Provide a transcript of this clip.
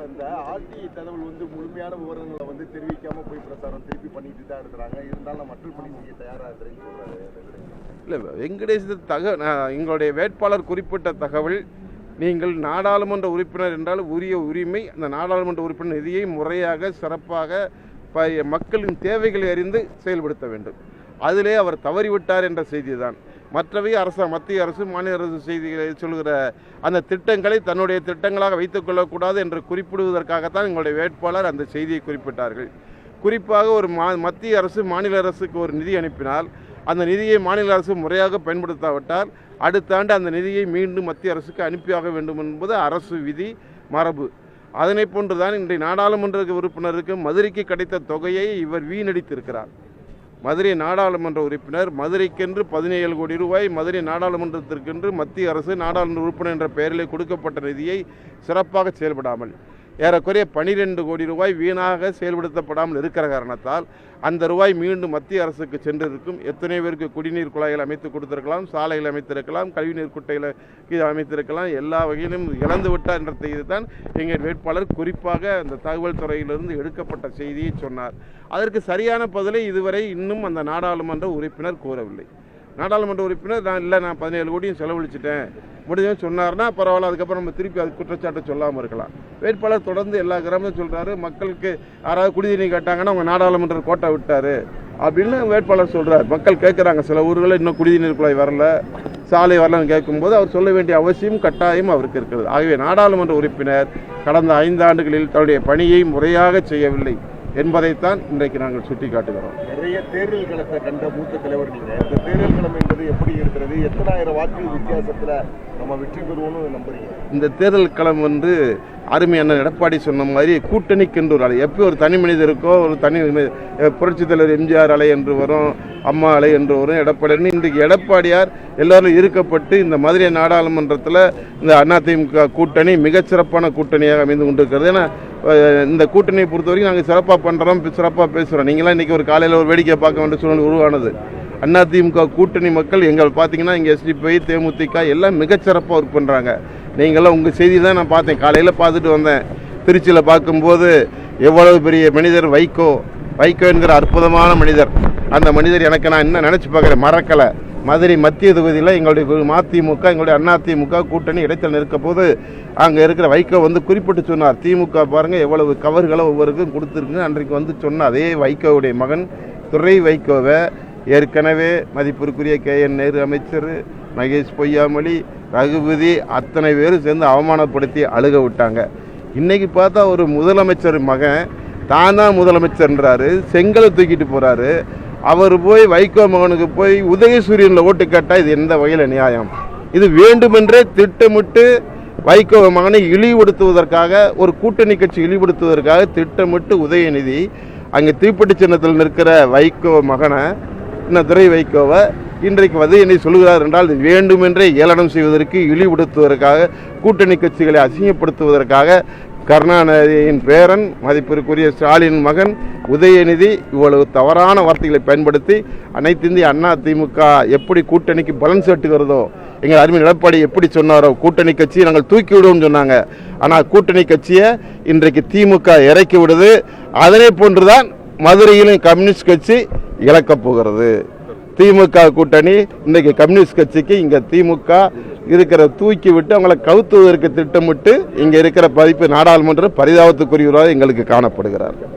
இந்த ஆர்டிஐ தகவல் முழுமையான விவரங்களை தெரிவிக்காம போய் பிரச்சாரம் திருப்பி பண்ணிட்டு தான் இருக்கிறாங்க. இருந்தாலும் மக்கள் பணி செய்ய தயாராக இருக்கிறேன்னு சொல்றாரு. இல்லை, வெங்கடேஷ் எங்களுடைய வேட்பாளர் குறிப்பிட்ட தகவல், நீங்கள் நாடாளுமன்ற உறுப்பினர் என்றால் உரிய உரிமை, அந்த நாடாளுமன்ற உறுப்பினர் நிதியை முறையாக சிறப்பாக மக்களின் தேவைகளை அறிந்து செயல்படுத்த வேண்டும். அதிலே அவர் தவறிவிட்டார் என்ற செய்தி தான். மற்றவை மத்திய அரசு மாநில அரசு செய்திகளை சொல்கிற அந்த திட்டங்களை தன்னுடைய திட்டங்களாக வைத்துக் கொள்ளக்கூடாது என்று குறிப்பிடுவதற்காகத்தான் எங்களுடைய வேட்பாளர் அந்த செய்தியை குறிப்பிட்டார்கள். குறிப்பாக ஒரு மத்திய அரசு மாநில அரசுக்கு ஒரு நிதி அனுப்பினால் அந்த நிதியை மாநில அரசு முறையாக பயன்படுத்தாவிட்டால் அடுத்த ஆண்டு அந்த நிதியை மீண்டும் மத்திய அரசுக்கு அனுப்பியாக வேண்டும் என்பது அரசு விதி மரபு. அதனை போன்றுதான் இன்றைய நாடாளுமன்ற உறுப்பினருக்கு மதுரைக்கு கிடைத்த தொகையை இவர் வீணடித்திருக்கிறார். மதுரை நாடாளுமன்ற உறுப்பினர் மதுரைக்கென்று 17 கோடி ரூபாய் மதுரை நாடாளுமன்றத்திற்கென்று மத்திய அரசு நாடாளுமன்ற உறுப்பினர் என்ற பெயரில் கொடுக்கப்பட்ட நிதியை சிறப்பாக செயல்படாமல் ஏறக்குறைய 12 கோடி ரூபாய் வீணாக செயல்படுத்தப்படாமல் இருக்கிற காரணத்தால் அந்த ரூபாய் மீண்டும் மத்திய அரசுக்கு சென்றிருக்கும். எத்தனை பேருக்கு குடிநீர் குழாய்கள் அமைத்து கொடுத்திருக்கலாம், சாலைகள் அமைத்திருக்கலாம், கழிவுநீர் குட்டையில் அமைத்திருக்கலாம், எல்லா வகையிலும் இழந்து விட்டார் என்ற செய்தி தான் எங்கள் வேட்பாளர் குறிப்பாக அந்த தகவல் துறையிலிருந்து எடுக்கப்பட்ட செய்தியை சொன்னார். அதற்கு சரியான பதிலை இதுவரை இன்னும் அந்த நாடாளுமன்ற உறுப்பினர் கூறவில்லை. நாடாளுமன்ற உறுப்பினர் நான் 17 கோடியும் செலவழிச்சிட்டேன் முடிஞ்சு சொன்னார்னா பரவாயில்ல, அதுக்கப்புறம் நம்ம திருப்பி அது குற்றச்சாட்டை சொல்லாமல் இருக்கலாம். வேட்பாளர் தொடர்ந்து எல்லா கிராமத்தையும் சொல்கிறாரு, மக்களுக்கு யாராவது குடிநீர் கேட்டாங்கன்னா அவங்க நாடாளுமன்ற கோட்டை விட்டார் அப்படின்னு வேட்பாளர் சொல்கிறார். மக்கள் கேட்குறாங்க, சில ஊர்களில் இன்னும் குடிநீர் குழாய் வரல, சாலை வரலன்னு கேட்கும்போது அவர் சொல்ல வேண்டிய அவசியம் கட்டாயம் அவருக்கு இருக்கிறது. ஆகவே நாடாளுமன்ற உறுப்பினர் கடந்த 5 ஆண்டுகளில் தன்னுடைய பணியை முறையாக செய்யவில்லை என்பதைத்தான் இன்றைக்கு நாங்கள் சுட்டி காட்டுகிறோம். நிறைய தேர்தல் களத்தை கண்ட மூத்த தலைவர்கள், இந்த தேர்தல் களம் என்பது எப்படி இருக்கிறது, எத்தனாயிரம் வாக்குகள் வித்தியாசத்தில் நம்ம வெற்றி பெறுவோம்னு நம்புறீங்க? இந்த தேர்தல் களம் அருமை அண்ணன் எடப்பாடி சொன்ன மாதிரி கூட்டணிக்கென்று ஒரு அலை, எப்போ ஒரு தனி மனிதருக்கோ ஒரு தனி புரட்சித் தலைவர் எம்ஜிஆர் அலை என்று வரும், அம்மா அலை என்று வரும், எடப்பாடி இன்றைக்கு எடப்பாடியார் எல்லாரும் இருக்கப்பட்டு இந்த மதுரை நாடாளுமன்றத்தில் இந்த அதிமுக கூட்டணி மிகச்சிறப்பான கூட்டணியாக அமைந்து கொண்டிருக்கிறது. ஏன்னா இந்த கூட்டணியை பொறுத்த வரைக்கும் நாங்கள் சிறப்பாக பண்ணுறோம், சிறப்பாக பேசுகிறோம். நீங்களாம் இன்றைக்கி ஒரு காலையில் ஒரு வேடிக்கை பார்க்க வேண்டிய சூழ்நிலை உருவானது. அதிமுக கூட்டணி மக்கள் எங்கள் பார்த்தீங்கன்னா இங்கே எஸ்டிபி தேமுதிக எல்லாம் மிகச்சிறப்பாக ஒர்க் பண்ணுறாங்க. நீங்களாம் உங்கள் செய்தி தான் நான் பார்த்தேன், காலையில் பார்த்துட்டு வந்தேன். திருச்சியில் பார்க்கும்போது எவ்வளவு பெரிய மனிதர் வைகோ என்கிற அற்புதமான மனிதர். அந்த மனிதர் எனக்கு நான் என்ன நினச்சி பார்க்குறேன், மறக்கலை. மதுரை மத்திய தொகுதியில் எங்களுடைய மதிமுக எங்களுடைய அதிமுக கூட்டணி இடைத்தல் நிற்க போது அங்கே இருக்கிற வைகோ குறிப்பிட்டு சொன்னார், திமுக பாருங்கள் எவ்வளவு கவர்களை ஒவ்வொருக்கும் கொடுத்துருக்குன்னு அன்றைக்கு சொன்னார். அதே வைகோவுடைய மகன் துரை வைகோவை ஏற்கனவே மதிப்பிற்குரிய KN நேரு அமைச்சர், மகேஷ் பொய்யாமொழி, ரகுபதி அத்தனை பேரும் சேர்ந்து அவமானப்படுத்தி அழுக விட்டாங்க. இன்றைக்கி பார்த்தா ஒரு முதலமைச்சர் மகன் தான் முதலமைச்சர்ன்றாரு, செங்கலை தூக்கிட்டு போகிறாரு. அவர் போய் வைகோ மகனுக்கு போய் உதயசூரியனில் ஓட்டு கேட்டால் இது எந்த வகையில் நியாயம்? இது வேண்டுமென்றே திட்டமிட்டு வைகோ மகனை இழிவுபடுத்துவதற்காக, ஒரு கூட்டணி கட்சி இழிவுபடுத்துவதற்காக திட்டமிட்டு உதயநிதி அங்கே தீப்பெட்டி சின்னத்தில் நிற்கிற வைகோ மகனை, துரை வைகோவை இன்றைக்கு உதயநிதி சொல்கிறார் என்றால் இது வேண்டுமென்றே ஏளனம் செய்வதற்கு, இழிவுபடுத்துவதற்காக, கூட்டணி கட்சிகளை அசிங்கப்படுத்துவதற்காக கருணாநிதியின் பேரன் மதிப்பிற்குரிய ஸ்டாலின் மகன் உதயநிதி இவ்வளவு தவறான வார்த்தைகளை பயன்படுத்தி அனைத்து இந்திய அதிமுக எப்படி கூட்டணிக்கு பலன் செட்டுகிறதோ, எங்கள் அருமை எடப்பாடி எப்படி சொன்னாரோ கூட்டணி கட்சியை நாங்கள் தூக்கி விடுவோம்னு சொன்னாங்க. ஆனால் கூட்டணி கட்சியை இன்றைக்கு திமுக இறக்கி விடுது. அதனை போன்றுதான் மதுரையிலும் கம்யூனிஸ்ட் கட்சி இழக்கப் போகிறது. திமுக கூட்டணி இன்றைக்கு கம்யூனிஸ்ட் கட்சிக்கு இங்கே திமுக இருக்கிற தூக்கி விட்டு அவங்களை கவுத்துவதற்கு திட்டமிட்டு இங்கே இருக்கிற பதிப்பு நாடாளுமன்ற பரிதாபத்துக்குரியவராக எங்களுக்கு காணப்படுகிறார்கள்.